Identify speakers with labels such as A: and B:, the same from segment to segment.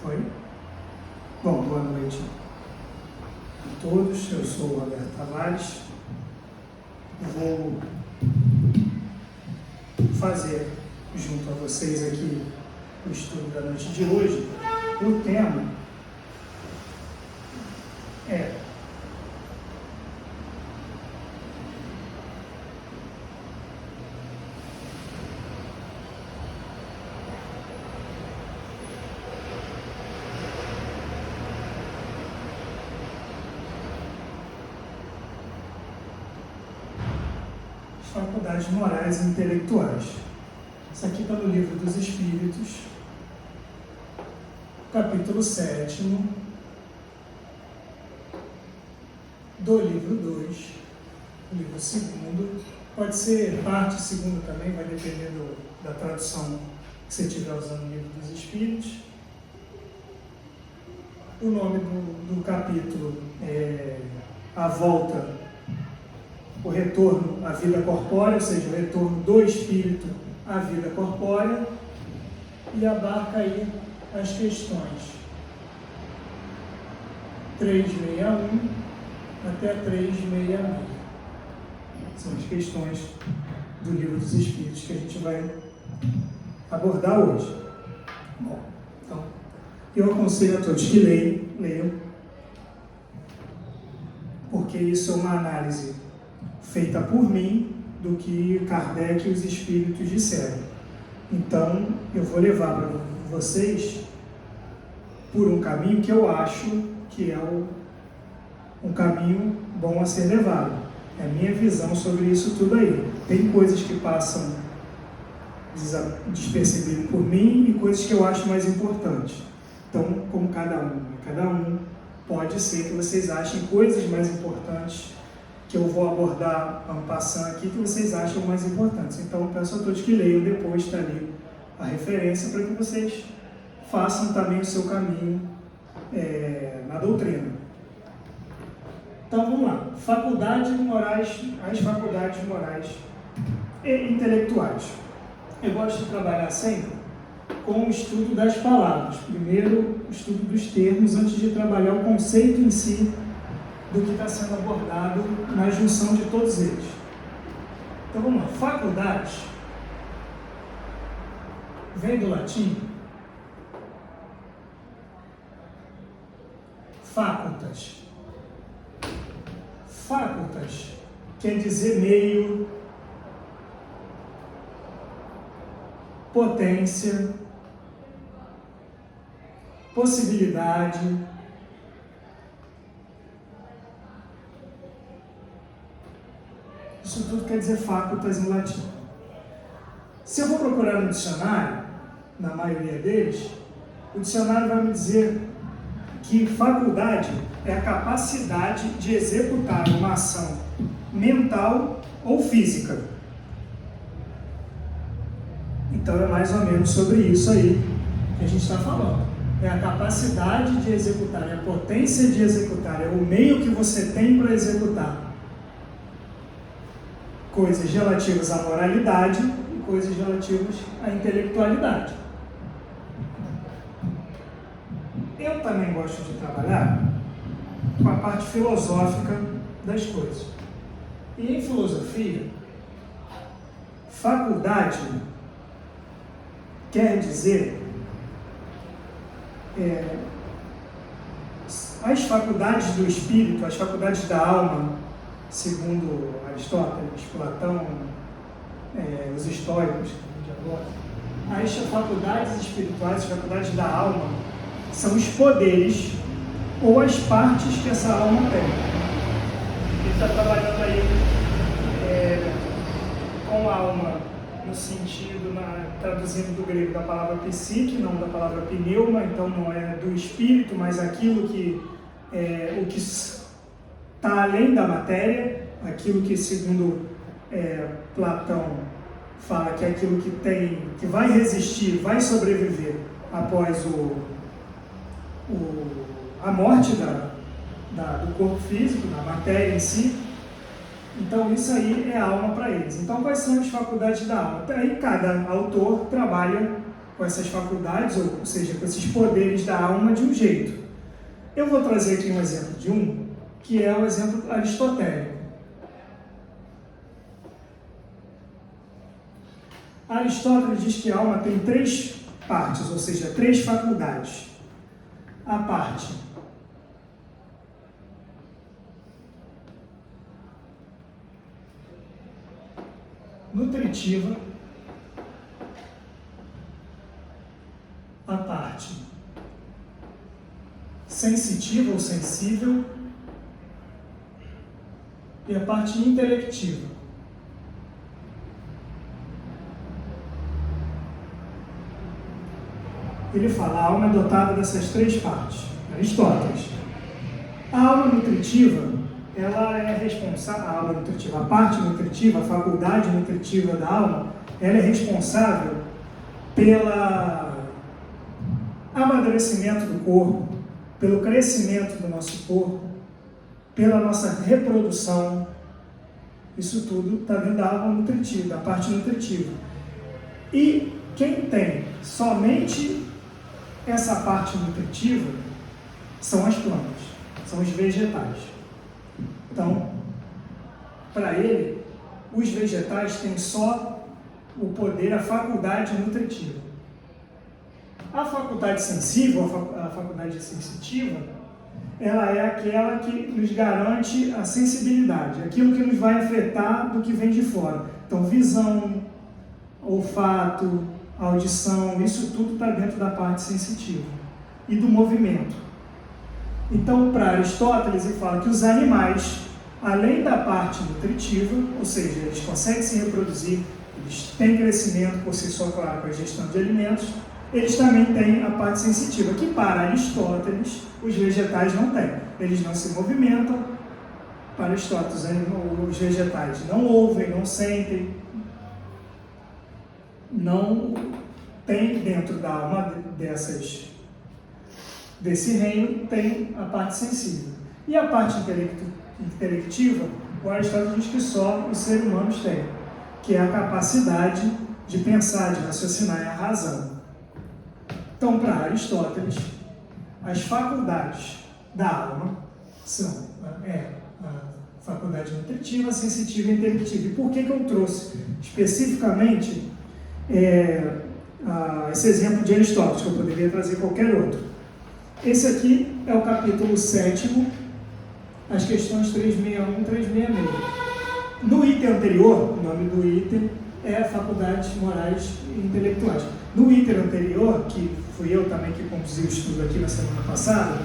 A: Oi? Bom, boa noite a todos. Eu sou o Roberto Tavares. Vou fazer junto a vocês aqui o estudo da noite de hoje. O tema é faculdades morais e intelectuais. Isso aqui está no Livro dos Espíritos, capítulo 7, do livro 2, o livro 2, pode ser parte 2 também, vai depender da tradução que você estiver usando no Livro dos Espíritos. O nome do capítulo é A Volta, o retorno à vida corpórea, ou seja, o retorno do espírito à vida corpórea, e abarca aí as questões 361 até 366. São as questões do Livro dos Espíritos que a gente vai abordar hoje. Bom, então, eu aconselho a todos que leiam, porque isso é uma análise feita por mim do que Kardec e os Espíritos disseram. Então, eu vou levar para vocês por um caminho que eu acho que é um caminho bom a ser levado. É a minha visão sobre isso tudo aí. Tem coisas que passam despercebidas por mim e coisas que eu acho mais importantes. Então, como cada um, pode ser que vocês achem coisas mais importantes que eu vou abordar passando aqui, que vocês acham mais importantes. Então, eu peço a todos que leiam, depois está ali a referência, para que vocês façam também o seu caminho na doutrina. Então, vamos lá. Faculdades morais, as faculdades morais e intelectuais. Eu gosto de trabalhar sempre com o estudo das palavras. Primeiro, o estudo dos termos, antes de trabalhar o conceito em si, do que está sendo abordado na junção de todos eles. Então vamos lá, faculdades vem do latim facultas. Facultas quer dizer meio, potência, possibilidade, isso tudo quer dizer facultas em latim. Se eu vou procurar no dicionário, na maioria deles, o dicionário vai me dizer que faculdade é a capacidade de executar uma ação mental ou física. Então é mais ou menos sobre isso aí que a gente está falando. É a capacidade de executar, é a potência de executar, é o meio que você tem para executar coisas relativas à moralidade e coisas relativas à intelectualidade. Eu também gosto de trabalhar com a parte filosófica das coisas. E em filosofia, faculdade quer dizer as faculdades do espírito, as faculdades da alma, segundo Aristóteles, Platão, os estoicos, as faculdades espirituais, as faculdades da alma, são os poderes ou as partes que essa alma tem. Ele está trabalhando aí com a alma no sentido, traduzindo do grego da palavra psique, não da palavra pneuma, então não é do espírito, mas aquilo que o que está além da matéria, aquilo que, segundo Platão, fala que é aquilo que vai resistir, vai sobreviver após a morte do corpo físico, da matéria em si. Então isso aí é a alma para eles. Então quais são as faculdades da alma? Aí cada autor trabalha com essas faculdades, ou seja, com esses poderes da alma de um jeito. Eu vou trazer aqui um exemplo de um, que é o exemplo aristotélico. Aristóteles diz que a alma tem 3 partes, ou seja, 3 faculdades. A parte nutritiva, a parte sensitiva ou sensível e a parte intelectiva. Ele fala, a alma é dotada dessas 3 partes. Aristóteles. A alma nutritiva, ela é responsável, a alma nutritiva, a parte nutritiva, a faculdade nutritiva da alma, ela é responsável pelo amadurecimento do corpo, pelo crescimento do nosso corpo, pela nossa reprodução. Isso tudo está dentro da alma nutritiva, da parte nutritiva. E quem tem somente essa parte nutritiva são as plantas, são os vegetais. Então, para ele, os vegetais têm só o poder, a faculdade nutritiva. A faculdade sensível, a faculdade sensitiva, ela é aquela que nos garante a sensibilidade, aquilo que nos vai afetar do que vem de fora. Então, visão, olfato, audição, isso tudo está dentro da parte sensitiva e do movimento. Então, para Aristóteles, ele fala que os animais, além da parte nutritiva, ou seja, eles conseguem se reproduzir, eles têm crescimento por si só, claro, com a ingestão de alimentos, eles também têm a parte sensitiva, que para Aristóteles, os vegetais não têm. Eles não se movimentam. Para Aristóteles, os vegetais não ouvem, não sentem, não tem dentro da alma desse reino, tem a parte sensível. E a parte intelectiva, o Aristóteles diz que só os seres humanos têm, que é a capacidade de pensar, de raciocinar, é a razão. Então, para Aristóteles, as faculdades da alma são a faculdade nutritiva, sensitiva e intelectiva. E por que eu trouxe especificamente esse exemplo de Aristóteles, que eu poderia trazer qualquer outro? Esse aqui é o capítulo 7º, as questões 361 e 366. No item anterior, o nome do item é Faculdades Morais e Intelectuais. No item anterior, que fui eu também que conduzi o estudo aqui na semana passada,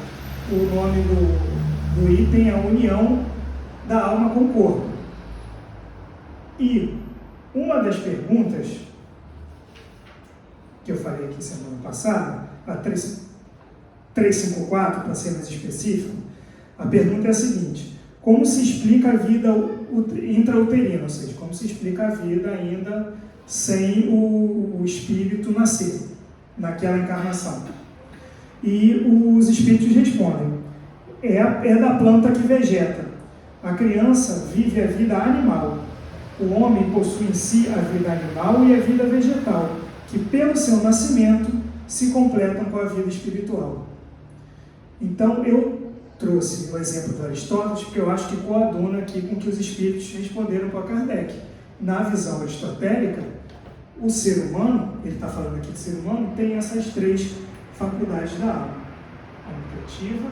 A: o nome do item é a união da alma com o corpo. E uma das perguntas que eu falei aqui semana passada, a 354, para ser mais específico, a pergunta é a seguinte: como se explica a vida intrauterina, ou seja, como se explica a vida ainda sem o espírito nascer, naquela encarnação? E os espíritos respondem: é da planta que vegeta. A criança vive a vida animal. O homem possui em si a vida animal e a vida vegetal, que pelo seu nascimento se completam com a vida espiritual. Então, eu trouxe o exemplo do Aristóteles, porque eu acho que coaduna aqui com o que os espíritos responderam para Kardec. Na visão aristotélica, o ser humano, ele está falando aqui de ser humano, tem essas 3 faculdades da alma. A nutritiva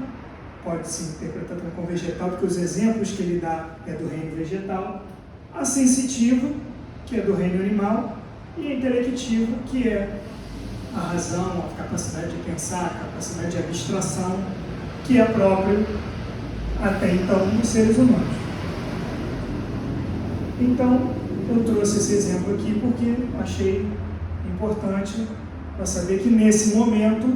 A: pode se interpretar como vegetal, porque os exemplos que ele dá é do reino vegetal. A sensitiva, que é do reino animal, e a intelectiva, que é a razão, a capacidade de pensar, a capacidade de abstração, que é próprio até então dos seres humanos. Então, eu trouxe esse exemplo aqui porque achei importante para saber que nesse momento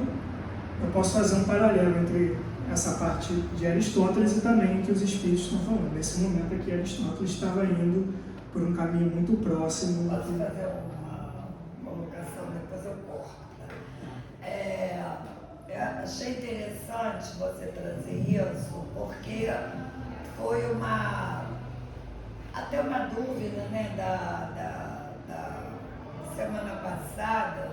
A: eu posso fazer um paralelo entre essa parte de Aristóteles e também o que os espíritos estão falando. Nesse momento aqui, Aristóteles estava indo por um caminho muito próximo.
B: Posso fazer uma colocação, depois eu corto. Eu achei interessante você trazer isso, porque foi até uma dúvida, né, da semana passada,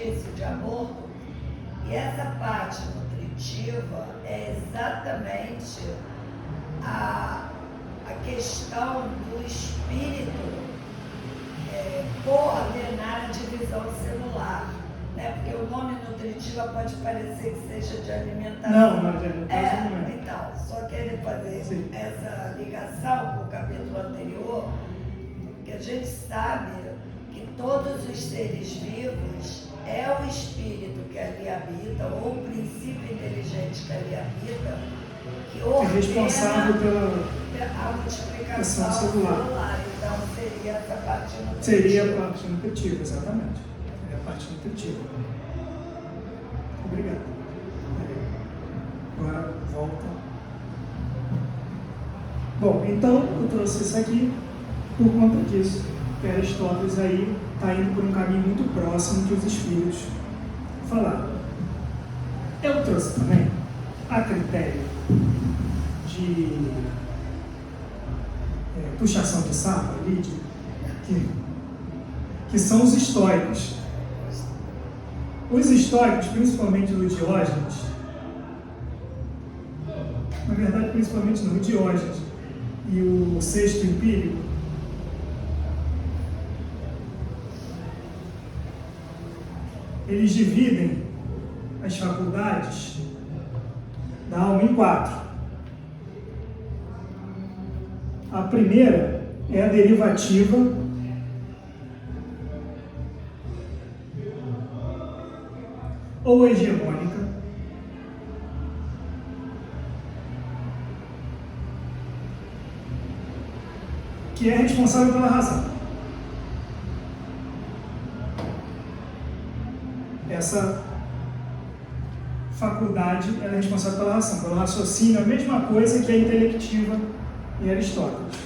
B: disse, de aborto, e essa parte nutritiva é exatamente a questão do espírito coordenar a divisão celular, né? Porque o nome nutritiva pode parecer que seja de alimentação.
A: Não, mas no caso não é.
B: Então, só querer fazer
A: Sim.
B: essa ligação com o capítulo anterior, que a gente sabe que todos os seres vivos é o espírito que ali habita, ou o princípio inteligente que ali habita, que ordena
A: responsável pela
B: a multiplicação
A: celular.
B: Então seria essa parte nutritiva.
A: Seria a parte nutritiva, exatamente. É a parte nutritiva. Obrigado. Agora volta. Bom, então eu trouxe isso aqui por conta disso. Que Aristóteles aí está indo por um caminho muito próximo que os espíritos falaram. Eu trouxe também a critério de puxação de saco ali, que são os estoicos. Os estoicos, principalmente o Diógenes, na verdade, principalmente no Diógenes e o Sexto Empírico, eles dividem as faculdades da alma em 4. A primeira é a derivativa, ou hegemônica, que é responsável pela razão. Essa faculdade é responsável pela razão, pelo raciocínio, a mesma coisa que a intelectiva em Aristóteles.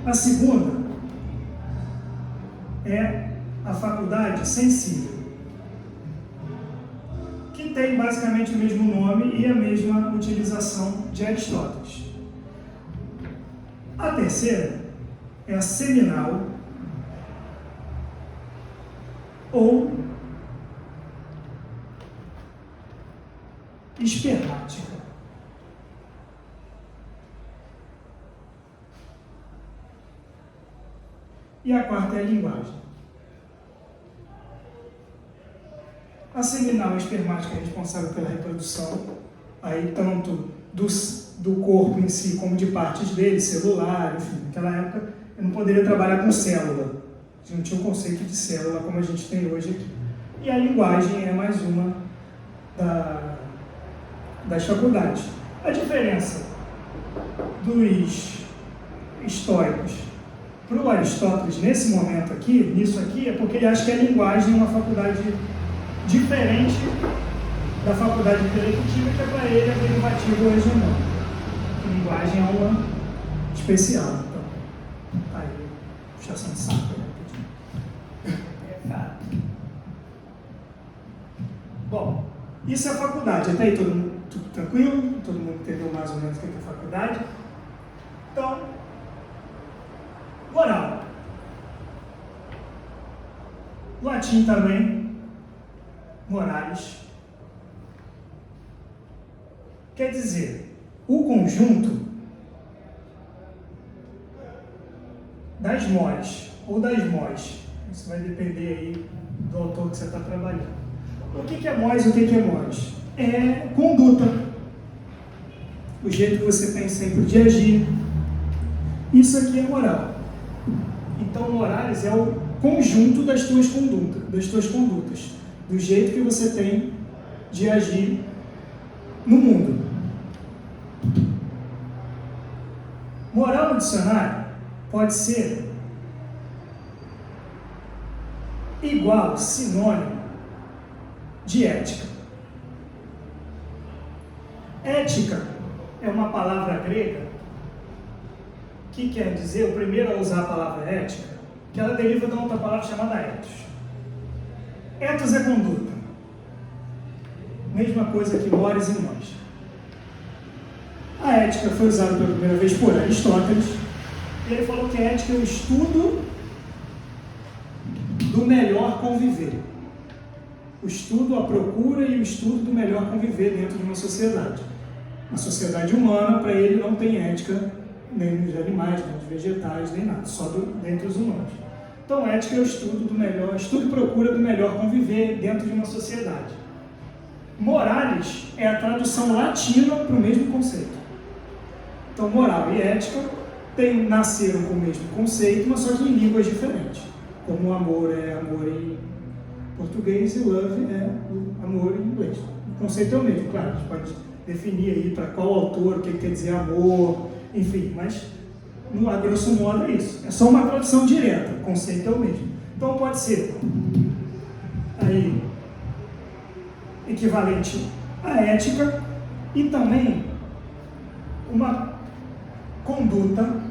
A: A segunda é a faculdade sensível, que tem basicamente o mesmo nome e a mesma utilização de Aristóteles. A terceira é a seminal, ou espermática. E a quarta é a linguagem. A seminal e espermática é responsável pela reprodução, aí tanto do corpo em si como de partes dele, celular, enfim. Naquela época eu não poderia trabalhar com célula. A gente não tinha o conceito de célula como a gente tem hoje aqui. E a linguagem é mais uma das faculdades. A diferença dos estoicos para o Aristóteles nesse momento aqui, nisso aqui, é porque ele acha que a linguagem é uma faculdade diferente da faculdade intelectiva, que é para ele a derivativa ou hegemônica. A linguagem é uma especial. Então, tá aí, puxação de saco. Bom, isso é a faculdade. Até aí tudo tranquilo? Todo mundo entendeu mais ou menos o que é a faculdade? Então, moral. Latim também, moralis. Quer dizer, o conjunto das mores ou das mós. Isso vai depender aí do autor que você está trabalhando. O que é mós e o que é mores? É conduta. O jeito que você tem sempre de agir. Isso aqui é moral. Então, moralis é o conjunto das tuas condutas, do jeito que você tem de agir no mundo. Moral no dicionário pode ser igual, sinônimo de ética. Ética é uma palavra grega que quer dizer, o primeiro a usar a palavra ética, que ela deriva de uma outra palavra chamada ethos. Ethos é conduta. Mesma coisa que mores e mós. A ética foi usada pela primeira vez por Aristóteles, e ele falou que a ética é o estudo do melhor conviver. o estudo, a procura e o estudo do melhor conviver dentro de uma sociedade. A sociedade humana, para ele, não tem ética nem dos animais, nem dos vegetais, nem nada, só dentro dos humanos. Então, ética é o estudo do melhor, estudo e procura do melhor conviver dentro de uma sociedade. Morales é a tradução latina para o mesmo conceito. Então, moral e ética nasceram com o mesmo conceito, mas só que em línguas diferentes. Como o amor é amor em português e love é amor em inglês. O conceito é o mesmo, claro, a gente pode definir aí para qual autor, o que quer dizer amor, enfim, mas a grosso modo é isso. É só uma tradução direta, o conceito é o mesmo. Então pode ser aí equivalente à ética e também uma conduta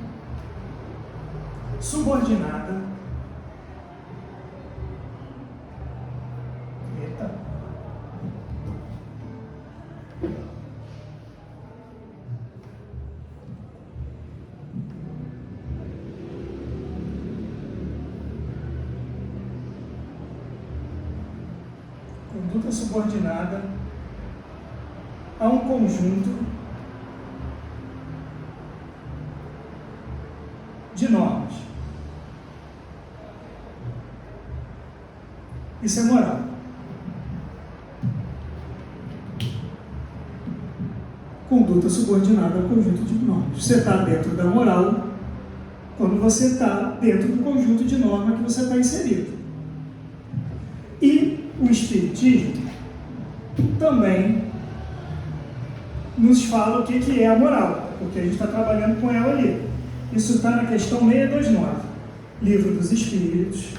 A: subordinada. Conduta subordinada a um conjunto de normas. Isso é moral. Conduta subordinada ao conjunto de normas. Você está dentro da moral quando você está dentro do conjunto de normas que você está inserido. E o Espiritismo também nos fala o que é a moral, porque a gente está trabalhando com ela ali. Isso está na questão 629, Livro dos Espíritos,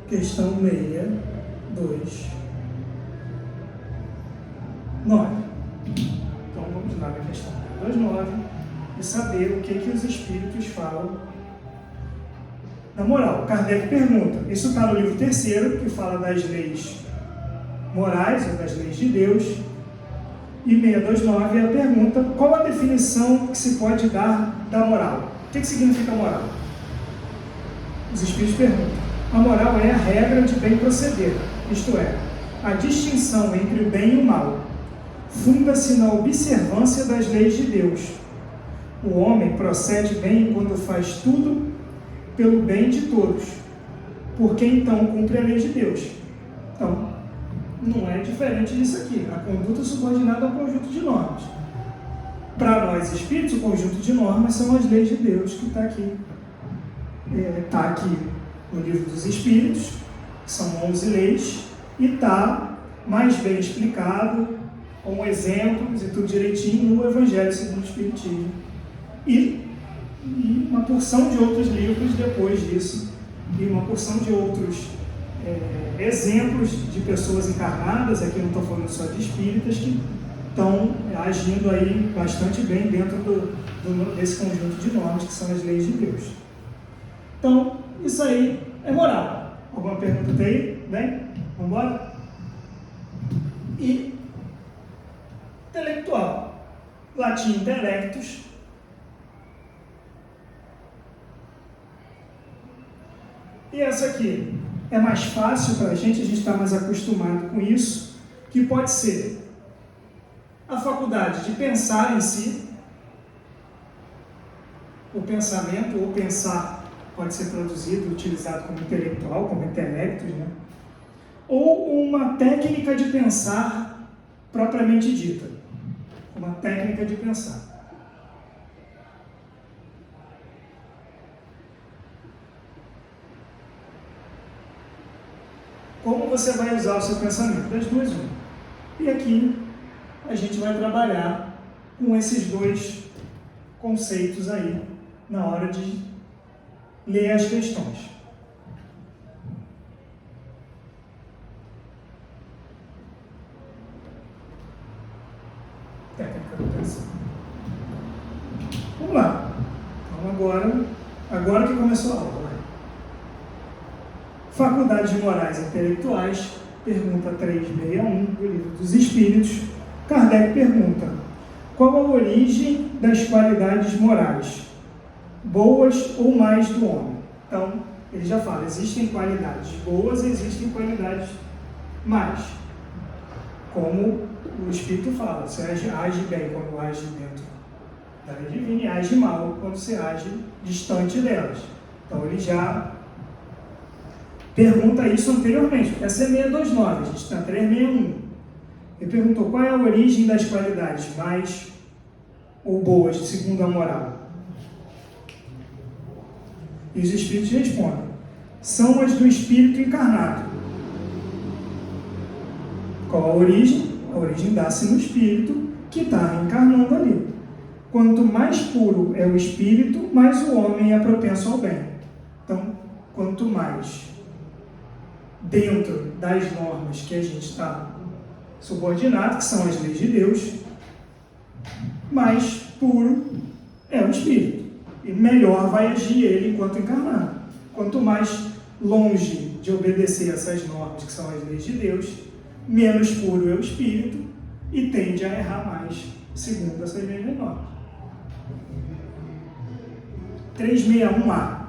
A: questão 629. Então vamos lá na questão 629 e saber o que os Espíritos falam da moral. Kardec pergunta, isso está no livro 3º, que fala das leis morais, ou das leis de Deus, e 629 é a pergunta, qual a definição que se pode dar da moral? O que significa moral? Os Espíritos perguntam, a moral é a regra de bem proceder, isto é, a distinção entre o bem e o mal, funda-se na observância das leis de Deus. O homem procede bem quando faz tudo pelo bem de todos, porque então cumpre a lei de Deus. Então, não é diferente disso aqui, a conduta subordinada ao conjunto de normas. Para nós espíritos, o conjunto de normas são as leis de Deus, que está aqui. Está aqui no livro dos Espíritos, são 11 leis, e está mais bem explicado, com exemplos e tudo direitinho no Evangelho segundo o Espiritismo. E uma porção de outros livros depois disso, e uma porção de outros exemplos de pessoas encarnadas, aqui eu não estou falando só de espíritas, que estão agindo aí bastante bem dentro desse conjunto de normas que são as leis de Deus. Então, isso aí é moral. Alguma pergunta até aí? Bem? Vamos embora? E intelectual. Latim intellectus. E essa aqui é mais fácil para a gente está mais acostumado com isso, que pode ser a faculdade de pensar em si, o pensamento, ou pensar, pode ser traduzido, utilizado como intelectual, como intelectus, né? Ou uma técnica de pensar propriamente dita, uma técnica de pensar. Como você vai usar o seu pensamento? Das duas, uma. E aqui a gente vai trabalhar com esses dois conceitos aí na hora de ler as questões. Técnica do pensamento. Vamos lá. Então agora que começou a aula. Faculdades morais e intelectuais, pergunta 361 do Livro dos Espíritos. Kardec pergunta, qual a origem das qualidades morais, boas ou mais do homem? Então, ele já fala, existem qualidades boas e existem qualidades más. Como o Espírito fala, você age bem quando age dentro da lei divina e age mal quando você age distante delas. Então ele já pergunta isso anteriormente, porque essa é 629, a gente está 361. Ele perguntou qual é a origem das qualidades mais ou boas, segundo a moral. E os Espíritos respondem, são as do Espírito encarnado. Qual a origem? A origem dá-se no Espírito que está reencarnando ali. Quanto mais puro é o Espírito, mais o homem é propenso ao bem. Então, quanto mais dentro das normas que a gente está subordinado, que são as leis de Deus, mais puro é o Espírito. E melhor vai agir ele enquanto encarnado. Quanto mais longe de obedecer essas normas, que são as leis de Deus, menos puro é o Espírito e tende a errar mais, segundo essas mesmas normas. 361A.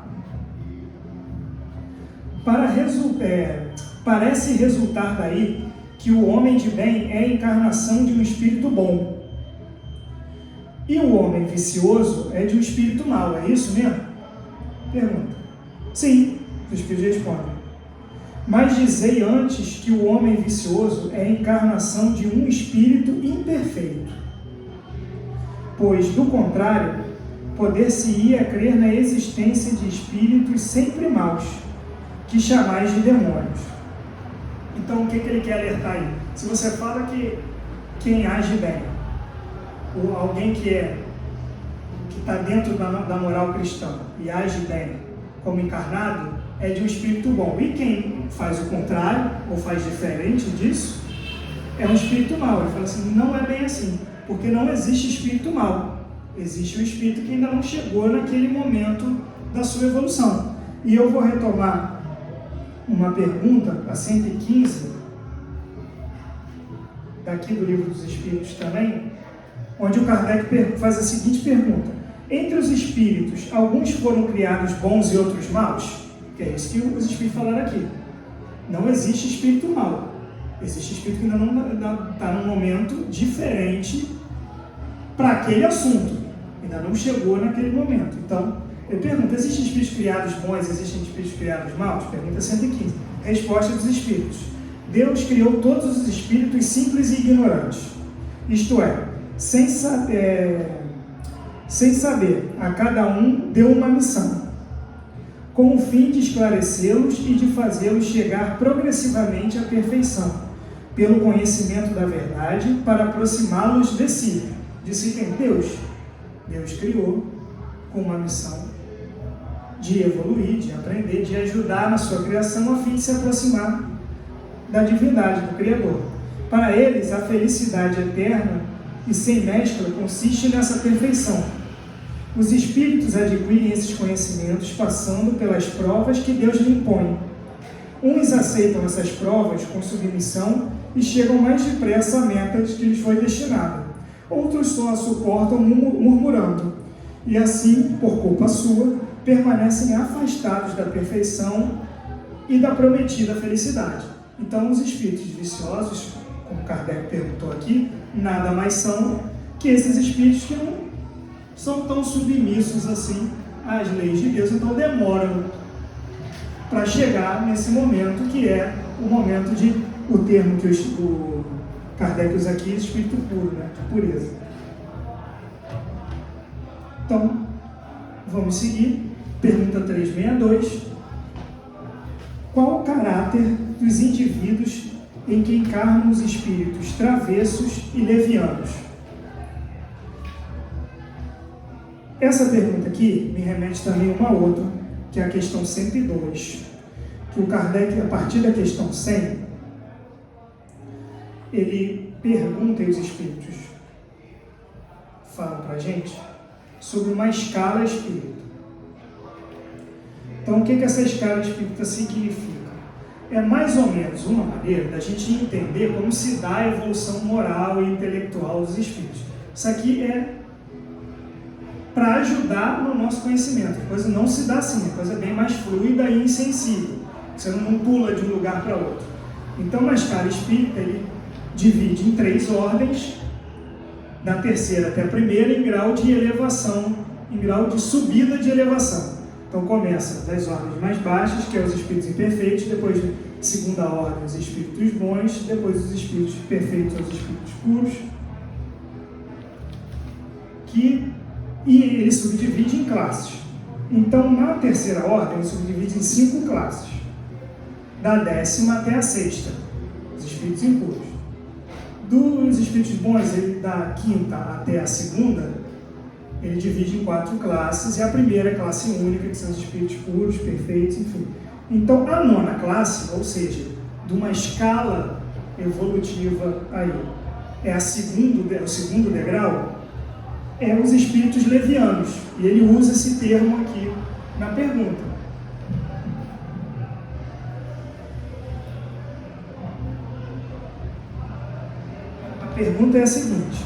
A: Parece resultar daí que o homem de bem é a encarnação de um espírito bom. E o homem vicioso é de um espírito mau, é isso mesmo? Pergunta. Sim, os espíritos respondem. Mas dizei antes que o homem vicioso é a encarnação de um espírito imperfeito. Pois, do contrário, poder-se-ia crer na existência de espíritos sempre maus, que chamais de demônios. Então, o que ele quer alertar aí? Se você fala que quem age bem, ou alguém que está dentro da moral cristã e age bem como encarnado, é de um espírito bom. E quem faz o contrário, ou faz diferente disso, é um espírito mau. Ele fala assim, não é bem assim, porque não existe espírito mau. Existe um espírito que ainda não chegou naquele momento da sua evolução. E eu vou retomar uma pergunta, a 115, daqui do Livro dos Espíritos também, onde o Kardec faz a seguinte pergunta. Entre os espíritos, alguns foram criados bons e outros maus? Que é isso que os espíritos falaram aqui. Não existe espírito mau. Existe espírito que ainda está num momento diferente para aquele assunto. Ainda não chegou naquele momento. Então, eu pergunto, existem espíritos criados bons, existem espíritos criados maus? Pergunta 115. Resposta dos espíritos. Deus criou todos os espíritos simples e ignorantes. Isto é, sem saber, a cada um deu uma missão, com o fim de esclarecê-los e de fazê-los chegar progressivamente à perfeição, pelo conhecimento da verdade, para aproximá-los de si. De si quem? Deus. Deus criou com uma missão de evoluir, de aprender, de ajudar na sua criação, a fim de se aproximar da divindade, do Criador. Para eles, a felicidade eterna e sem mescla consiste nessa perfeição. Os espíritos adquirem esses conhecimentos passando pelas provas que Deus lhe impõe. Uns aceitam essas provas com submissão e chegam mais depressa à meta que lhes foi destinada. Outros só a suportam murmurando, e assim, por culpa sua, permanecem afastados da perfeição e da prometida felicidade. Então, os espíritos viciosos, como Kardec perguntou aqui, nada mais são que esses espíritos que não são tão submissos assim às leis de Deus, então demoram para chegar nesse momento que é o momento de, o termo que o Kardec usa aqui, espírito puro, né? De pureza. Então, vamos seguir. Pergunta 362. Qual o caráter dos indivíduos em que encarnam os espíritos travessos e levianos? Essa pergunta aqui me remete também a uma outra, que é a questão 102, que o Kardec, a partir da questão 100, ele pergunta, e os espíritos falam para a gente, sobre uma escala espírita. Então, o que essa escala espírita significa? É mais ou menos uma maneira da gente entender como se dá a evolução moral e intelectual dos espíritos. Isso aqui é para ajudar no nosso conhecimento. A coisa não se dá assim, a coisa é bem mais fluida e insensível. Você não pula de um lugar para outro. Então, na escala espírita, ele divide em 3 ordens, da terceira até a primeira, em grau de elevação, em grau de subida de elevação. Então, começa das ordens mais baixas, que é os espíritos imperfeitos, depois, segunda ordem, os espíritos bons, depois os espíritos perfeitos, os espíritos puros, e ele subdivide em classes. Então, na terceira ordem, ele subdivide em 5 classes, da 10ª até a 6ª, os espíritos impuros. Dos espíritos bons, ele, da 5ª até a 2ª, ele divide em 4 classes, e a primeira é a classe única, que são os espíritos puros, perfeitos, enfim. Então, a 9ª classe, ou seja, de uma escala evolutiva aí, é o segundo degrau, é os espíritos levianos, e ele usa esse termo aqui na pergunta. A pergunta é a seguinte: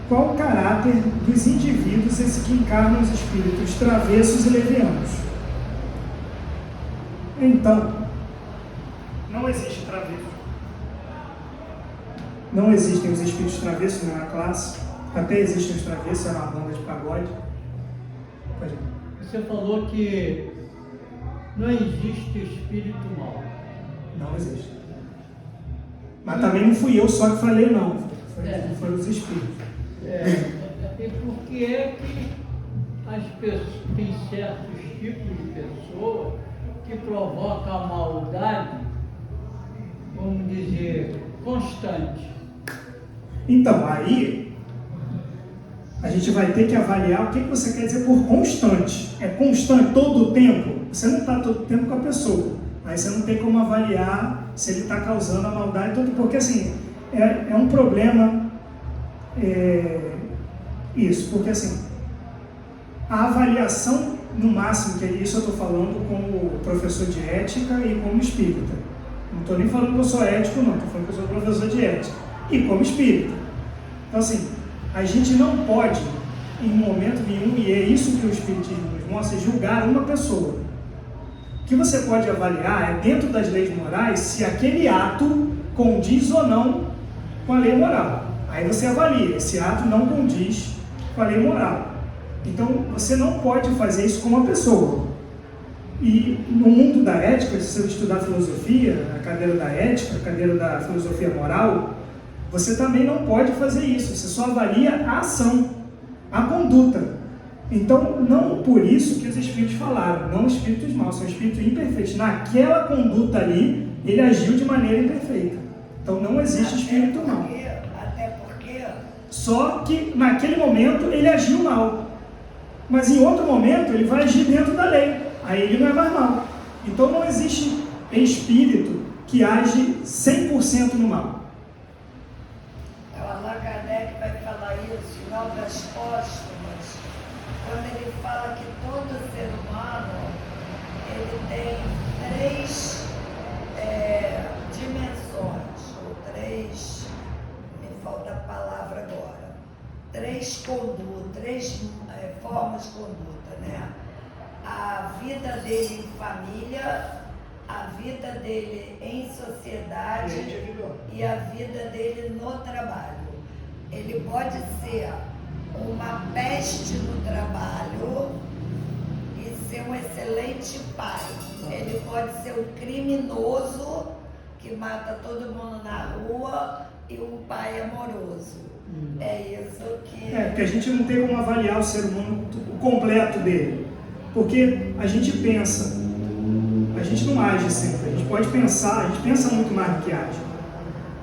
A: qual o caráter dos indivíduos que encarnam os espíritos travessos e levianos? Então, não existe travesso. Não existem os espíritos travessos na classe. Até existem os travessos, é uma banda de pagode. Pode ir.
C: Você falou que não existe espírito mau.
A: Não existe. Mas também não fui eu só que falei, não. Foram os espíritos.
C: E por que é que as pessoas, tem certos tipos de pessoas que provocam a maldade, vamos dizer, constante?
A: Então, aí a gente vai ter que avaliar o que você quer dizer por constante. É constante todo o tempo? Você não está todo o tempo com a pessoa. Aí você não tem como avaliar se ele está causando a maldade todo, porque assim, é um problema isso, porque assim, a avaliação, no máximo, que isso eu estou falando como professor de ética e como espírita. Não estou nem falando que eu sou ético, não, estou falando que eu sou professor de ética e como espírita. Então assim, a gente não pode, em momento nenhum, e é isso que o Espiritismo nos mostra, julgar uma pessoa. O que você pode avaliar é, dentro das leis morais, se aquele ato condiz ou não com a lei moral. Aí você avalia, esse ato não condiz com a lei moral. Então, você não pode fazer isso com uma pessoa. E no mundo da ética, se você estudar filosofia, a cadeira da ética, a cadeira da filosofia moral, você também não pode fazer isso, você só avalia a ação, a conduta. Então, não por isso que os espíritos falaram, não espíritos maus, são espíritos imperfeitos. Naquela conduta ali, ele agiu de maneira imperfeita. Então, não existe espírito mau.
B: Até porque...
A: Só que, naquele momento, ele agiu mal. Mas, em outro momento, ele vai agir dentro da lei. Aí ele não é mais mal. Então, não existe espírito que age 100% no mal.
B: Allan Kardec vai falar isso em Obras Póstumas, quando ele fala que todo ser humano ele tem 3 dimensões, ou 3, me falta a palavra agora, 3 condutas, 3 formas de conduta, né? A vida dele em família, a vida dele em sociedade e a vida dele no trabalho. Ele pode ser uma peste no trabalho e ser um excelente pai. Ele pode ser um criminoso que mata todo mundo na rua e um pai amoroso. É isso que...
A: Porque a gente não tem como avaliar o ser humano completo dele. Porque a gente pensa, a gente não age sempre, a gente pode pensar, a gente pensa muito mais do que age.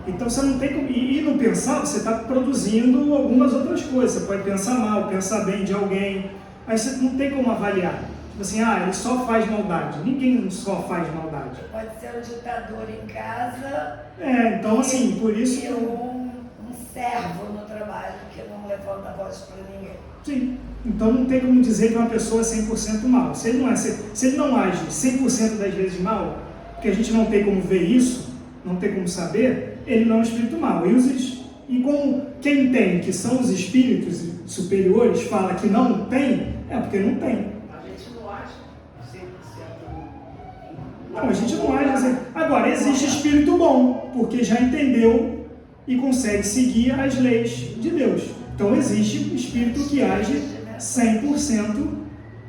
A: Então você não tem como, e no pensar você está produzindo algumas outras coisas, você pode pensar mal, pensar bem de alguém, aí você não tem como avaliar. Tipo assim, ele só faz maldade, ninguém só faz maldade.
B: Pode ser um ditador em casa,
A: então assim, por isso
B: e um servo no trabalho que não levanta a voz para ninguém.
A: Sim, então não tem como dizer que uma pessoa é 100% mal. Se ele não age 100% das vezes mal, porque a gente não tem como ver isso, não tem como saber, ele não é um espírito mau. E os E como quem tem, que são os espíritos superiores, fala que não tem, é porque não tem.
D: A gente não acha 100%.
A: Não, a gente não age assim. Agora, existe espírito bom, porque já entendeu e consegue seguir as leis de Deus. Então, existe espírito que age 100%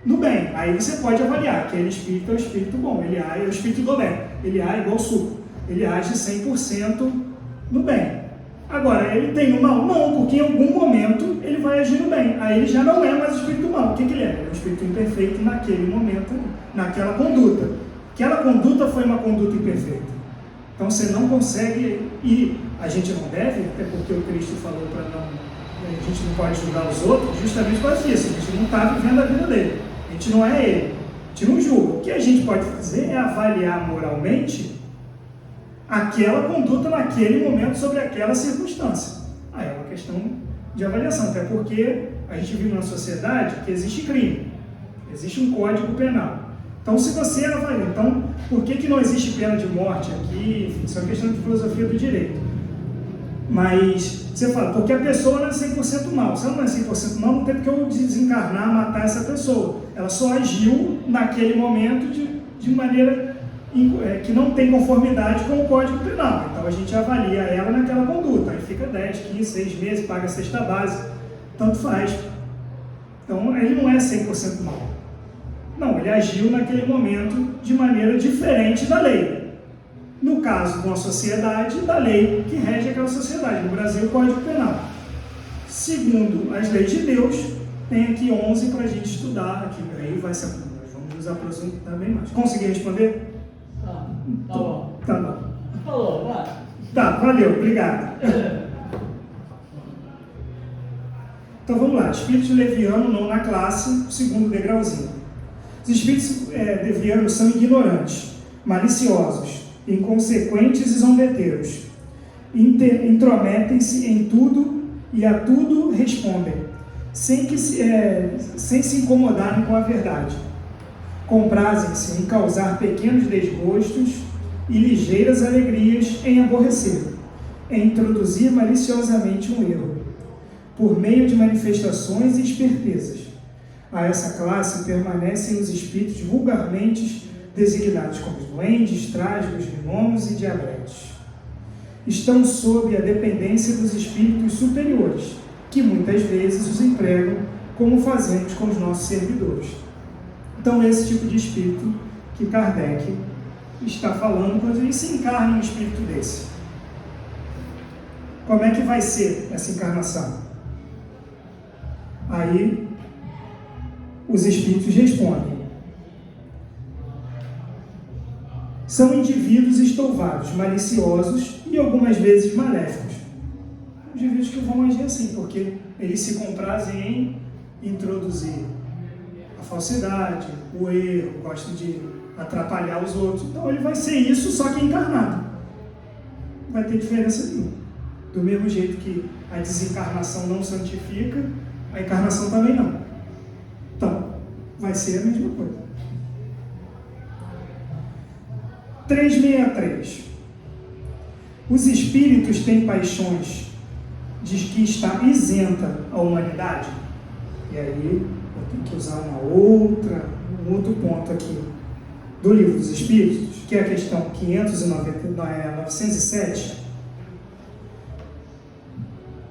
A: no bem. Aí você pode avaliar, aquele espírito é o espírito bom, ele age, é o espírito do bem, ele age igual suco, ele age 100% no bem. Agora, ele tem o mal? Não, porque em algum momento ele vai agir no bem. Aí ele já não é mais o espírito mal. O que ele é? Ele é um espírito imperfeito naquele momento, naquela conduta. Aquela conduta foi uma conduta imperfeita. Então você não consegue, e a gente não deve, até porque o Cristo falou para não, a gente não pode julgar os outros, justamente por isso, a gente não está vivendo a vida dele, a gente não é ele, a gente não julga. O que a gente pode fazer é avaliar moralmente aquela conduta naquele momento sobre aquela circunstância. Aí é uma questão de avaliação, até porque a gente vive numa sociedade que existe crime, existe um código penal. Então, se você avalia, então, por que não existe pena de morte aqui? Enfim, isso é uma questão de filosofia do direito. Mas você fala, porque a pessoa não é 100% mal. Se ela não é 100% mal, não tem porque eu desencarnar, matar essa pessoa. Ela só agiu naquele momento de maneira que não tem conformidade com o Código Penal. Então a gente avalia ela naquela conduta. Aí fica 10, 15, 6 meses, paga a cesta básica, tanto faz. Então ele não é 100% mal. Não, ele agiu naquele momento de maneira diferente da lei. No caso de uma sociedade, da lei que rege aquela sociedade. No Brasil, o Código Penal. Segundo as leis de Deus, tem aqui 11 para a gente estudar. Aqui, aí vai ser, nós vamos nos aprofundar bem mais. Consegui responder?
C: Tá bom.
A: Tá bom.
C: Falou, vai.
A: Tá, valeu, obrigado. Então vamos lá, espírito leviano, nona classe, segundo degrauzinho. Os espíritos levianos são ignorantes, maliciosos, inconsequentes e zombeteiros. Intrometem-se em tudo e a tudo respondem, sem se incomodarem com a verdade. Comprazem-se em causar pequenos desgostos e ligeiras alegrias em aborrecer, em introduzir maliciosamente um erro, por meio de manifestações e espertezas. A essa classe permanecem os espíritos vulgarmente designados como duendes, trágicos, gnomos e diabretes. Estão sob a dependência dos espíritos superiores, que muitas vezes os empregam como fazemos com os nossos servidores. Então, esse tipo de espírito que Kardec está falando, quando ele se encarna em um espírito desse. Como é que vai ser essa encarnação? Aí, os espíritos respondem. São indivíduos estouvados, maliciosos e algumas vezes maléficos. Indivíduos que vão agir assim, porque eles se comprazem em introduzir a falsidade, o erro, gostam de atrapalhar os outros. Então ele vai ser isso, só que encarnado. Não vai ter diferença nenhuma. Do mesmo jeito que a desencarnação não santifica, a encarnação também não. Então, vai ser a mesma coisa. 363. Os espíritos têm paixões de que está isenta a humanidade? E aí, eu tenho que usar um outro ponto aqui do Livro dos Espíritos, que é a questão 907.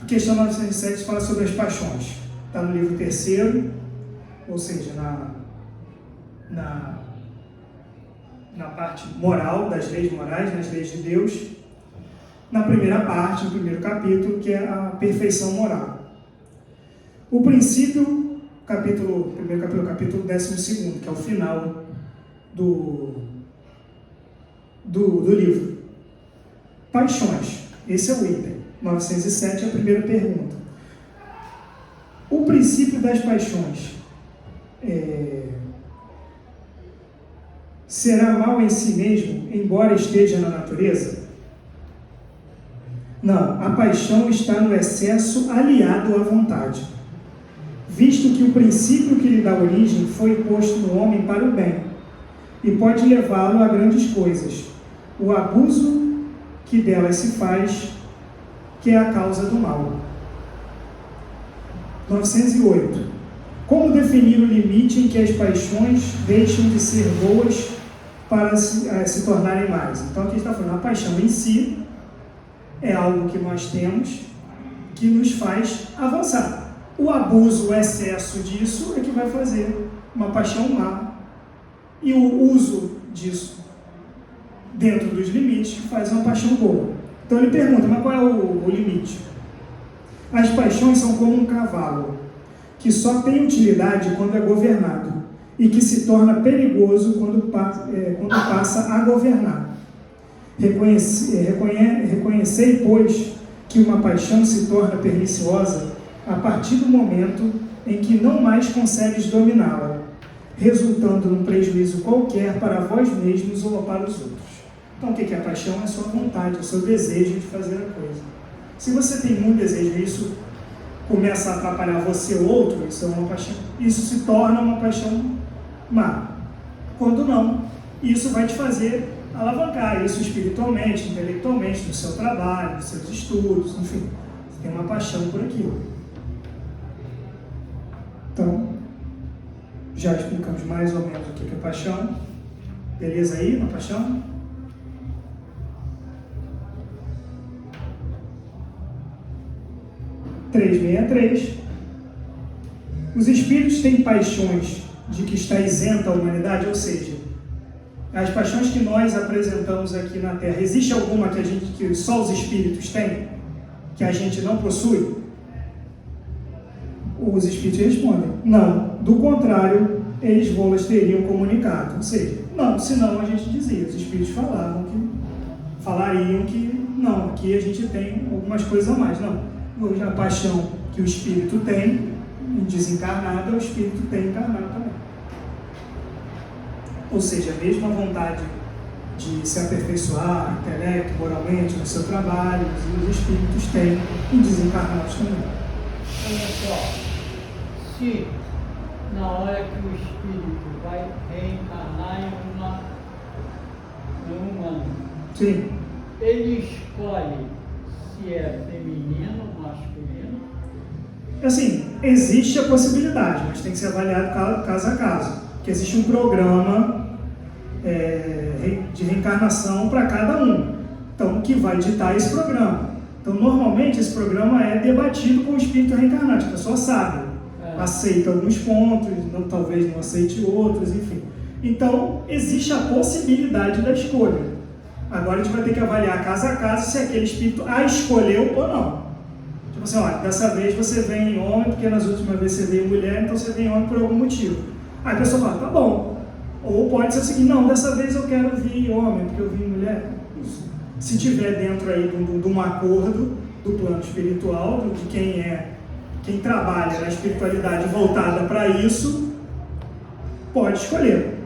A: A questão 907 fala sobre as paixões. Está no livro 3º, ou seja, na parte moral, das leis morais, nas leis de Deus, na primeira parte, no primeiro capítulo, que é a perfeição moral. O princípio, capítulo 12º, que é o final do livro. Paixões, esse é o item. 907 é a primeira pergunta. O princípio das paixões será mal em si mesmo, embora esteja na natureza? Não, a paixão está no excesso aliado à vontade, visto que o princípio que lhe dá origem foi posto no homem para o bem, e pode levá-lo a grandes coisas. O abuso que delas se faz, que é a causa do mal. 908. Como definir o limite em que as paixões deixam de ser boas para se tornarem más? Então aqui está falando, a paixão em si é algo que nós temos que nos faz avançar. O abuso, o excesso disso é que vai fazer uma paixão má. E o uso disso dentro dos limites que faz uma paixão boa. Então ele pergunta, mas qual é o limite? As paixões são como um cavalo, que só tem utilidade quando é governado, e que se torna perigoso quando passa a governar. Reconhecei, pois, que uma paixão se torna perniciosa a partir do momento em que não mais consegues dominá-la, resultando num prejuízo qualquer para vós mesmos ou para os outros. Então, o que é a paixão? É a sua vontade, é o seu desejo de fazer a coisa. Se você tem muito desejo e isso começa a atrapalhar você ou outro, isso é uma paixão. Isso se torna uma paixão má. Quando não, isso vai te fazer alavancar isso espiritualmente, intelectualmente, no seu trabalho, nos seus estudos, enfim. Você tem uma paixão por aquilo. Então, já explicamos mais ou menos o que é paixão. Beleza aí na paixão? Os espíritos têm paixões de que está isenta a humanidade, ou seja, as paixões que nós apresentamos aqui na Terra, existe alguma que só os espíritos têm, que a gente não possui? Os espíritos respondem, não, do contrário, eles vos teriam comunicado, ou seja, não, senão a gente dizia, os espíritos falariam que não, aqui a gente tem algumas coisas a mais, não. Hoje a paixão que o espírito tem, desencarnado, o espírito tem encarnado também. Ou seja, a mesma vontade de se aperfeiçoar, intelecto, moralmente, no seu trabalho, os espíritos têm e desencarnados também.
C: Olha só, se na hora que o espírito vai reencarnar em um humano,
A: sim,
C: ele escolhe se é feminino ou masculino?
A: Assim, existe a possibilidade, mas tem que ser avaliado caso a caso. Porque existe um programa de reencarnação para cada um. Então, que vai ditar esse programa. Então, normalmente, esse programa é debatido com o espírito reencarnante. A pessoa sabe, aceita alguns pontos, talvez não aceite outros, enfim. Então, existe a possibilidade da escolha. Agora a gente vai ter que avaliar caso a caso se aquele espírito a escolheu ou não. Tipo assim, olha, dessa vez você vem em homem, porque nas últimas vezes você veio mulher, então você vem em homem por algum motivo. Aí a pessoa fala, tá bom. Ou pode ser o seguinte, não, dessa vez eu quero vir homem, porque eu vim mulher. Isso. Se tiver dentro aí de um acordo do plano espiritual, de quem trabalha na espiritualidade voltada para isso, pode escolher.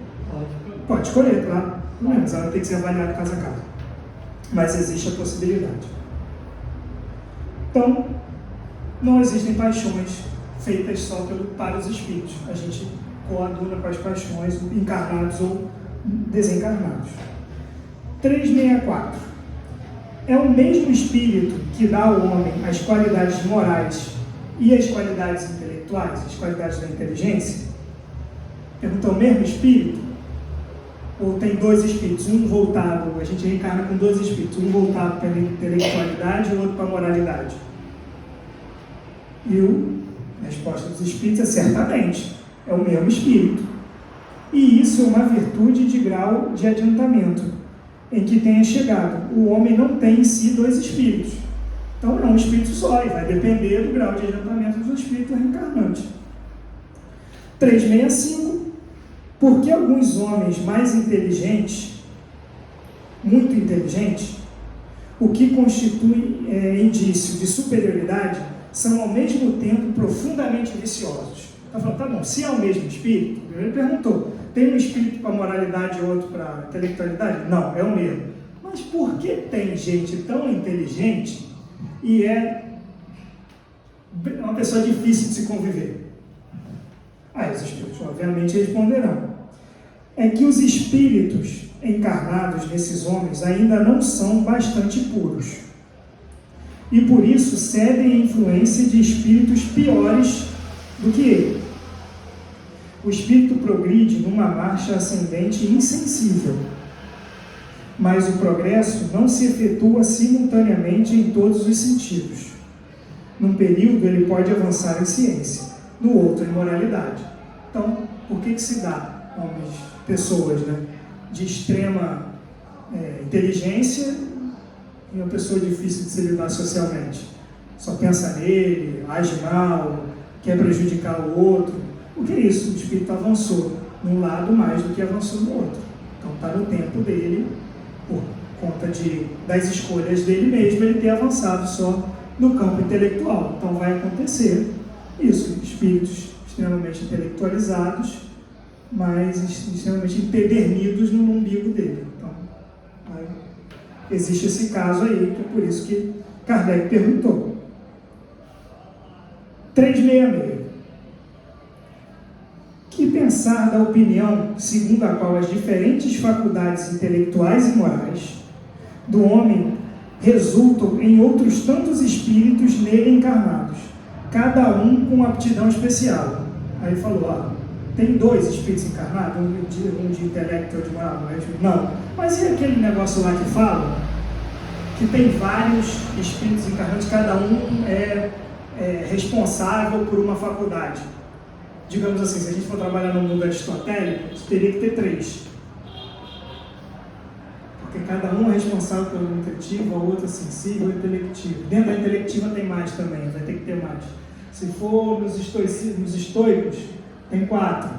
A: Pode escolher, claro. Mas ela tem que ser avaliada caso a caso. Mas existe a possibilidade. Então, não existem paixões feitas só para os espíritos. A gente coaduna com as paixões, encarnados ou desencarnados. 364. É o mesmo espírito que dá ao homem as qualidades morais e as qualidades intelectuais, as qualidades da inteligência? Pergunta, o mesmo espírito? Ou tem dois espíritos, um voltado, a gente reencarna com dois espíritos, um voltado para a intelectualidade e o outro para a moralidade? E a resposta dos espíritos é certamente, é o mesmo espírito. E isso é uma virtude de grau de adiantamento, em que tenha chegado. O homem não tem em si dois espíritos. Então é um espírito só, e vai depender do grau de adiantamento do espírito reencarnante. 365. Porque alguns homens mais inteligentes, muito inteligentes, o que constitui indício de superioridade, são ao mesmo tempo profundamente viciosos. Está falando, tá bom, se é o mesmo espírito, ele perguntou, tem um espírito para moralidade e outro para intelectualidade? Não, é o mesmo. Mas por que tem gente tão inteligente e é uma pessoa difícil de se conviver? Aí os espíritos obviamente responderão. É que os espíritos encarnados nesses homens ainda não são bastante puros. e por isso cedem à influência de espíritos piores do que ele. O espírito progride numa marcha ascendente insensível, mas o progresso não se efetua simultaneamente em todos os sentidos. Num período ele pode avançar em ciência, no outro em moralidade. Então, por que se dá homens, pessoas, né, de extrema inteligência e uma pessoa difícil de se lidar socialmente? Só pensa nele, age mal, quer prejudicar o outro. O que é isso? O espírito avançou num lado mais do que avançou no outro. Então está no tempo dele, por conta das escolhas dele mesmo, ele ter avançado só no campo intelectual. Então vai acontecer isso, espíritos extremamente intelectualizados, mas extremamente empedernidos no umbigo dele. Então, existe esse caso aí, que é por isso que Kardec perguntou. 366. Que pensar da opinião segundo a qual as diferentes faculdades intelectuais e morais do homem resultam em outros tantos espíritos nele encarnados, cada um com aptidão especial? Aí falou, tem 2 espíritos encarnados, um de intelecto e outro de moral, não. Mas e aquele negócio lá que fala que tem vários espíritos encarnados, cada um é responsável por uma faculdade? Digamos assim, se a gente for trabalhar no mundo aristotélico, teria que ter 3. Porque cada um é responsável pelo intuitivo, a outra sensível e intelectivo. Dentro da intelectiva tem mais também, vai ter que ter mais. Se for nos estoicos, tem 4.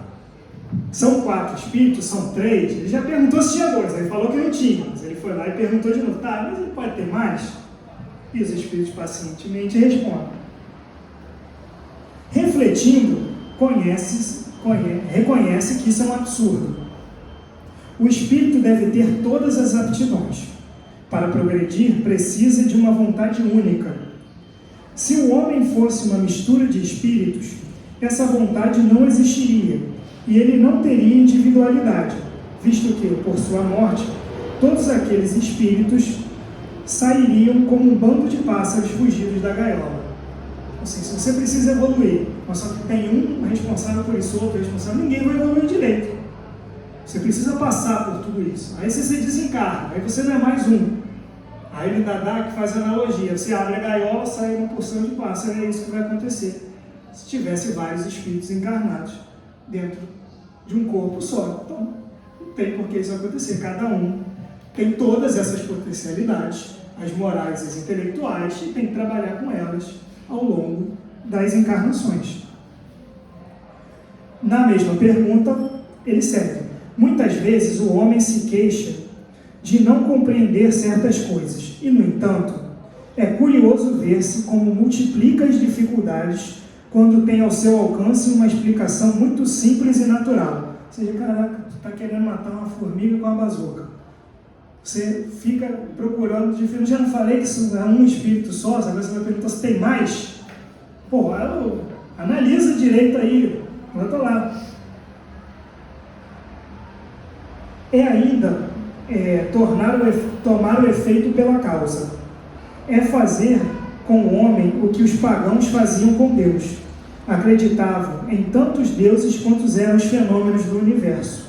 A: São 4 espíritos, são 3. Ele já perguntou se tinha 2, aí falou que não tinha. Mas ele foi lá e perguntou de novo, mas ele pode ter mais? E os espíritos pacientemente respondem. Refletindo, reconhece que isso é um absurdo. O espírito deve ter todas as aptidões. Para progredir, precisa de uma vontade única. Se o homem fosse uma mistura de espíritos, essa vontade não existiria, e ele não teria individualidade, visto que, por sua morte, todos aqueles espíritos sairiam como um bando de pássaros fugidos da gaiola. Assim, se você precisa evoluir, mas só que tem um responsável por isso, outro responsável, ninguém vai evoluir direito. Você precisa passar por tudo isso. Aí você se desencarna, aí você não é mais um. Aí ele dá que faz analogia. Você abre a gaiola, sai uma porção de pássaro, é isso que vai acontecer. Se tivesse vários espíritos encarnados dentro de um corpo só. Então, não tem por que isso acontecer. Cada um tem todas essas potencialidades, as morais e as intelectuais, e tem que trabalhar com elas ao longo das encarnações. Na mesma pergunta, ele segue. Muitas vezes o homem se queixa de não compreender certas coisas, e, no entanto, é curioso ver-se como multiplica as dificuldades quando tem ao seu alcance uma explicação muito simples e natural. Ou seja, caraca, tu está querendo matar uma formiga com uma bazuca. Você fica procurando, eu já não falei que isso é um espírito só, agora você vai perguntar se tem mais? Pô, analisa direito aí, do outro lado. É ainda tomar o efeito pela causa. É fazer com o homem o que os pagãos faziam com Deus. Acreditavam em tantos deuses quantos eram os fenômenos do universo,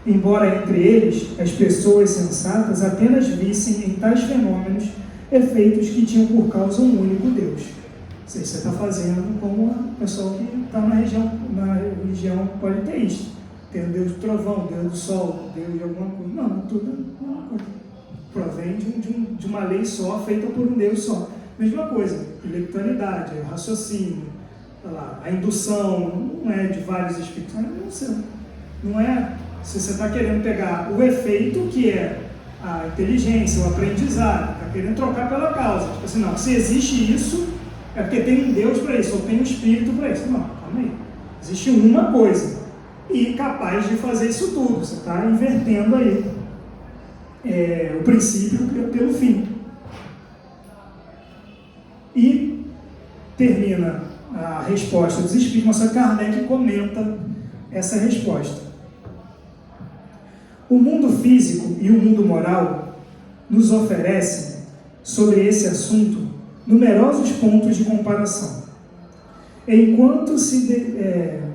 A: embora entre eles as pessoas sensatas apenas vissem em tais fenômenos efeitos que tinham por causa um único Deus. Ou seja, você está fazendo como o pessoal que está na religião politeísta. Tem o Deus do trovão, Deus do sol, Deus de alguma coisa. Não, tudo é uma coisa. Provém de uma lei só, feita por um Deus só. Mesma coisa, intelectualidade, raciocínio, a indução, não é de vários espíritos, não é se você está querendo pegar o efeito que é a inteligência, o aprendizado, está querendo trocar pela causa. Tipo assim, não, se existe isso, é porque tem um Deus para isso, ou tem um espírito para isso. Não, calma aí. Existe uma coisa, e capaz de fazer isso tudo. Você está invertendo aí o princípio pelo fim. E termina a resposta dos espíritos, mas só Kardec comenta essa resposta. O mundo físico e o mundo moral nos oferecem, sobre esse assunto, numerosos pontos de comparação. Enquanto se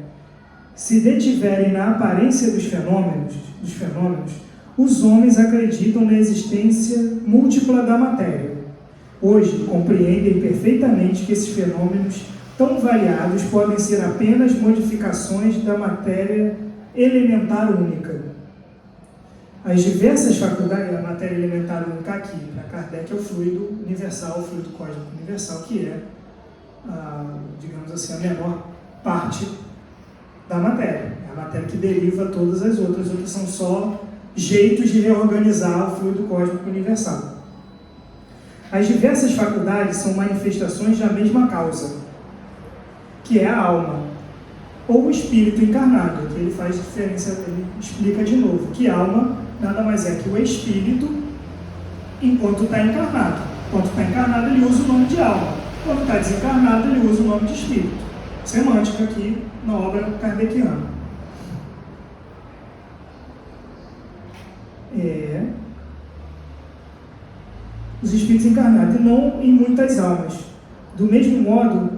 A: detiverem na aparência dos fenômenos, os homens acreditam na existência múltipla da matéria. Hoje, compreendem perfeitamente que esses fenômenos tão variados podem ser apenas modificações da matéria elementar única. As diversas faculdades, a matéria elementar única aqui, para Kardec, é o fluido universal, o fluido cósmico universal, que é, digamos assim, a menor parte da matéria. É a matéria que deriva todas as outras são só jeitos de reorganizar o fluido cósmico universal. As diversas faculdades são manifestações da mesma causa, que é a alma, ou o espírito encarnado, que ele faz diferença, ele explica de novo, que alma nada mais é que o espírito enquanto está encarnado. Enquanto está encarnado, ele usa o nome de alma. Quando está desencarnado, ele usa o nome de espírito. Semântica aqui na obra kardeciana. Os espíritos encarnados, e não em muitas almas. Do mesmo modo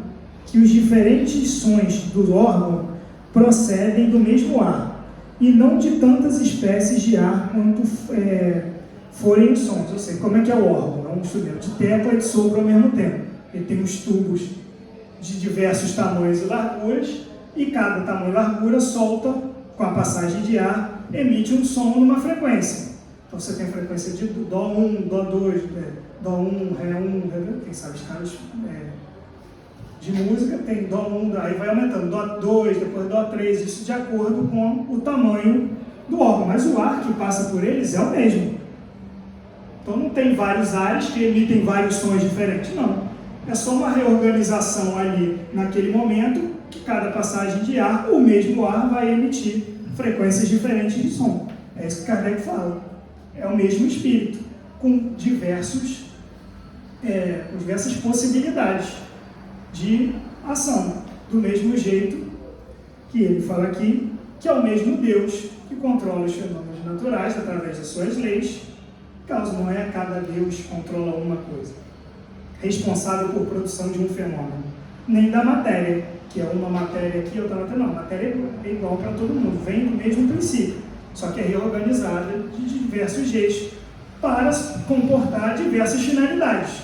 A: que os diferentes sons do órgão procedem do mesmo ar, e não de tantas espécies de ar quanto forem os sons. Ou seja, como é que é o órgão? É um instrumento de tecla e de sopro ao mesmo tempo. Ele tem os tubos de diversos tamanhos e larguras, e cada tamanho e largura solta, com a passagem de ar, emite um som numa frequência. Então você tem a frequência de Dó 1, Dó 2, Dó 1, Ré 1, quem sabe escalas de música, tem Dó 1, aí vai aumentando, Dó 2, depois Dó 3, isso de acordo com o tamanho do órgão, mas o ar que passa por eles é o mesmo. Então não tem vários ares que emitem vários sons diferentes, não. É só uma reorganização ali naquele momento, que cada passagem de ar, o mesmo ar vai emitir frequências diferentes de som. É isso que Kardec fala. É o mesmo espírito, com diversas possibilidades de ação, do mesmo jeito que ele fala aqui, que é o mesmo Deus que controla os fenômenos naturais através das suas leis, caso não é cada Deus controla uma coisa, responsável por produção de um fenômeno, nem da matéria, que é uma matéria aqui, outra matéria não, a matéria é igual para todo mundo, vem do mesmo princípio, só que é reorganizada de diversos jeitos para comportar diversas finalidades.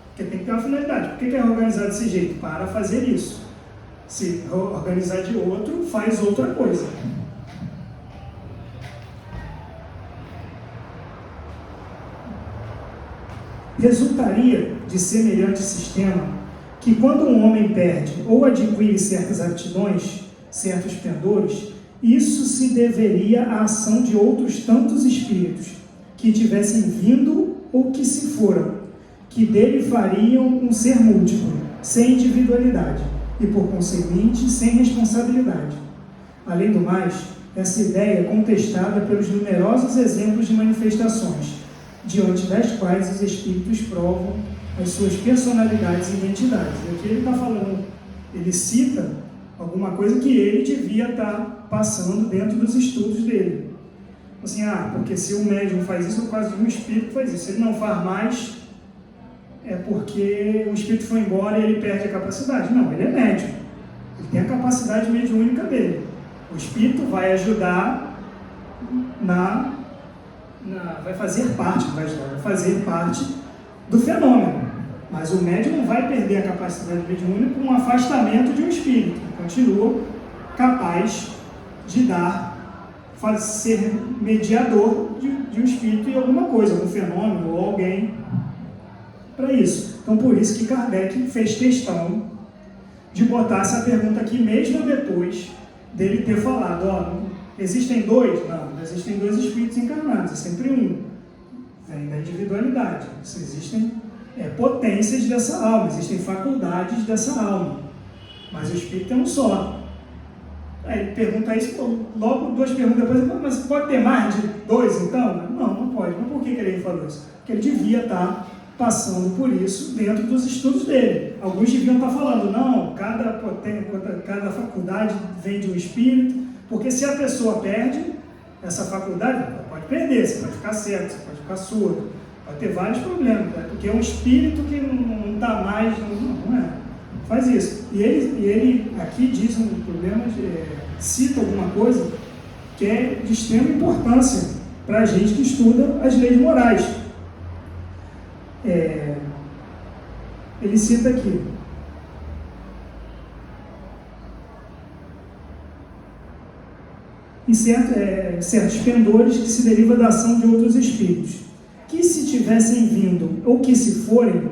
A: Porque tem que ter uma finalidade. Por que é organizado desse jeito? Para fazer isso. Se organizar de outro, faz outra coisa. Resultaria de semelhante sistema que quando um homem perde ou adquire certas aptidões, certos pendores, isso se deveria à ação de outros tantos espíritos que tivessem vindo ou que se foram, que dele fariam um ser múltiplo, sem individualidade e, por conseguinte, sem responsabilidade. Além do mais, essa ideia é contestada pelos numerosos exemplos de manifestações, diante das quais os espíritos provam as suas personalidades e identidades. Aqui ele está falando, ele cita alguma coisa que ele devia estar passando dentro dos estudos dele. Assim, porque se um médium faz isso, quase um espírito faz isso. Se ele não faz mais, é porque o espírito foi embora e ele perde a capacidade. Não, ele é médium. Ele tem a capacidade mediúnica dele. O espírito vai ajudar vai fazer parte do fenômeno. Mas o médium não vai perder a capacidade mediúnica com um afastamento de um espírito. Ele continua capaz de ser mediador de um espírito e alguma coisa, algum fenômeno ou alguém para isso. Então, por isso que Kardec fez questão de botar essa pergunta aqui, mesmo depois dele ter falado, existem dois? Não existem dois espíritos encarnados, é sempre um. Vem da individualidade. Existem potências dessa alma, existem faculdades dessa alma, mas o espírito é um só. Aí ele pergunta isso, logo duas perguntas depois, mas pode ter mais de dois então? Não pode. Mas por que ele falou isso? Porque ele devia estar passando por isso dentro dos estudos dele. Alguns deviam estar falando, não, cada faculdade vem de um espírito, porque se a pessoa perde essa faculdade, pode perder, você pode ficar cego, você pode ficar surdo, Vai ter vários problemas, né? Porque é um espírito que não está mais, não é. Faz isso. E ele aqui diz um problema, cita alguma coisa que é de extrema importância para a gente que estuda as leis morais. Ele cita aqui: em certos pendores que se deriva da ação de outros espíritos, que se tivessem vindo ou que se forem,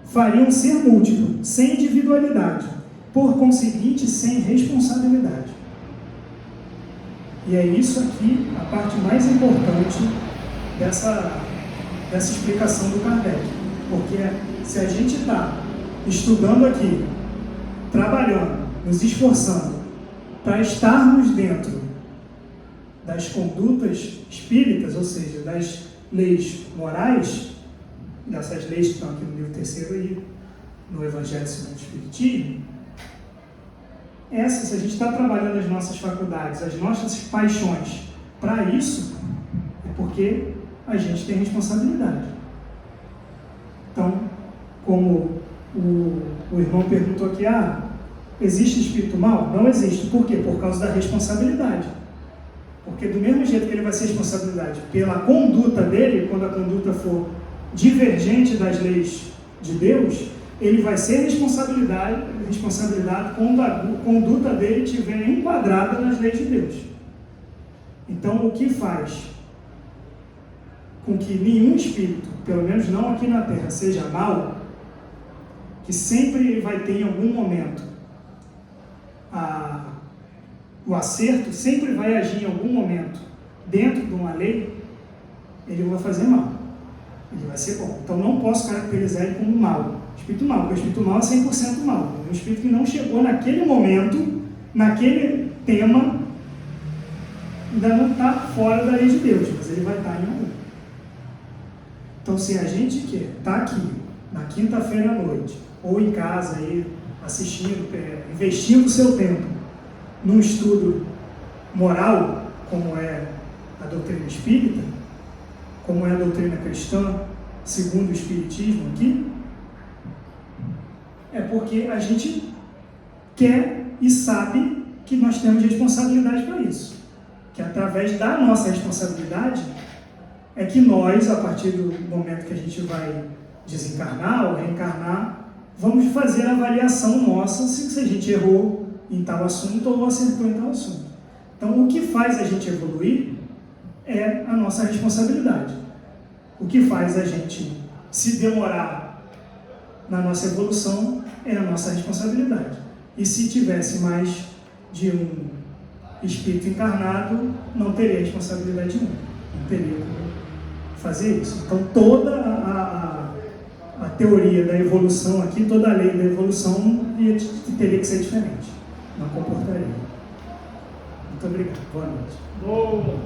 A: fariam ser múltiplo, sem individualidade, por conseguinte, sem responsabilidade. E é isso aqui a parte mais importante dessa explicação do Kardec. Porque se a gente está estudando aqui, trabalhando, nos esforçando para estarmos dentro das condutas espíritas, ou seja, das leis morais, dessas leis que estão aqui no livro 3º e no Evangelho segundo o Espiritismo, se a gente está trabalhando as nossas faculdades, as nossas paixões para isso, é porque a gente tem responsabilidade. Então, como o irmão perguntou aqui, existe espírito mau? Não existe. Por quê? Por causa da responsabilidade. Porque do mesmo jeito que ele vai ser responsabilidade pela conduta dele, quando a conduta for divergente das leis de Deus, ele vai ser responsabilidade quando a conduta dele estiver enquadrada nas leis de Deus. Então, o que faz com que nenhum espírito, pelo menos não aqui na Terra, seja mau, que sempre vai ter em algum momento o acerto, sempre vai agir em algum momento dentro de uma lei, ele vai fazer mal, ele vai ser bom. Então não posso caracterizar ele como mal, espírito mal, porque o espírito mal é 100% mal, é um espírito que não chegou naquele momento, naquele tema, ainda não está fora da lei de Deus, mas ele vai estar em algum. Então, se a gente quer estar aqui na quinta-feira à noite, ou em casa aí, assistindo, investindo o seu tempo num estudo moral, como é a doutrina espírita, como é a doutrina cristã, segundo o Espiritismo aqui, é porque a gente quer e sabe que nós temos responsabilidade para isso. Que através da nossa responsabilidade é que nós, a partir do momento que a gente vai desencarnar ou reencarnar, vamos fazer a avaliação nossa se a gente errou em tal assunto ou acertou em tal assunto. Então, o que faz a gente evoluir é a nossa responsabilidade. O que faz a gente se demorar na nossa evolução é a nossa responsabilidade. E se tivesse mais de um espírito encarnado, não teria responsabilidade nenhuma. Não teria como fazer isso. Então, toda a teoria da evolução aqui, toda a lei da evolução teria que ser diferente. Não comportaria. Muito obrigado. Boa noite.
C: Boa.